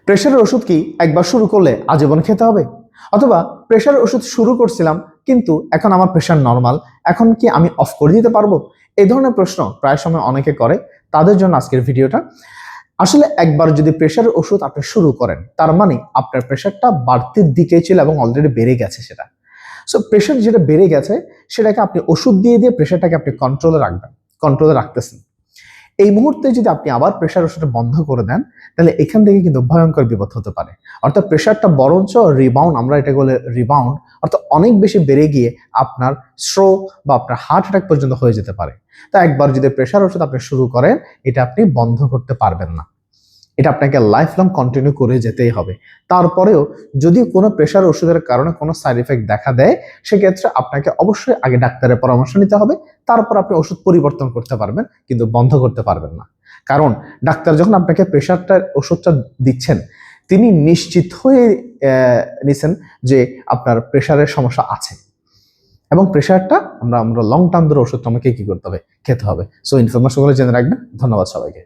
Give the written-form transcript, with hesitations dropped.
প্রেশারের ওষুধ কি একবার শুরু করলে আজীবন খেতে হবে? অথবা প্রেশারের ওষুধ শুরু করছিলাম কিন্তু এখন আমার প্রেশার নরমাল, এখন কি আমি অফ করে দিতে পারবো? এই ধরনের প্রশ্ন প্রায় সময় অনেকে করে। তাদের জন্য আজকের ভিডিওটা। আসলে একবার যদি প্রেশারের ওষুধ আপনি শুরু করেন, তার মানে আপনার প্রেশারটা বাড়তির দিকে ছিল এবং অলরেডি বেড়ে গেছে সেটা। সো প্রেশার যেটা বেড়ে গেছে সেটাকে আপনি ওষুধ দিয়ে প্রেশারটাকে আপনি কন্ট্রোলে রাখবেন, কন্ট্রোলে রাখতেছেন। এই মুহূর্তে যদি আপনি আবার প্রেশার ওষুধটা বন্ধ করে দেন, তাহলে এখান থেকে কিন্তু ভয়ঙ্কর বিপদ হতে পারে। অর্থাৎ প্রেশারটা বরঞ্চ রিবাউন্ড, আমরা এটা বলে রিবাউন্ড, অর্থাৎ অনেক বেশি বেড়ে গিয়ে আপনার স্ট্রোক বা আপনার হার্ট অ্যাটাক পর্যন্ত হয়ে যেতে পারে। তা একবার যদি প্রেশার ওষুধ আপনি শুরু করেন, এটা আপনি বন্ধ করতে পারবেন না। এটা আপনাকে লাইফ লং কন্টিনিউ করে যেতেই হবে। তারপরেও যদি কোনো প্রেশার ওষুধের কারণে কোনো সাইড এফেক্ট দেখা দেয়, সেক্ষেত্রে আপনাকে অবশ্যই আগে ডাক্তারের পরামর্শ নিতে হবে। তারপর আপনি ওষুধ পরিবর্তন করতে পারবেন, কিন্তু বন্ধ করতে পারবেন না। কারণ ডাক্তার যখন আপনাকে ওষুধটা দিচ্ছেন, তিনি নিশ্চিত হয়ে নিছেন যে আপনার প্রেশারের সমস্যা আছে, এবং প্রেশারটা আমরা লং টার্ম ধরে ওষুধটা আমাকে কি করতে হবে, খেতে হবে। সো ইনফরমেশনগুলো জেনে রাখবেন। ধন্যবাদ সবাইকে।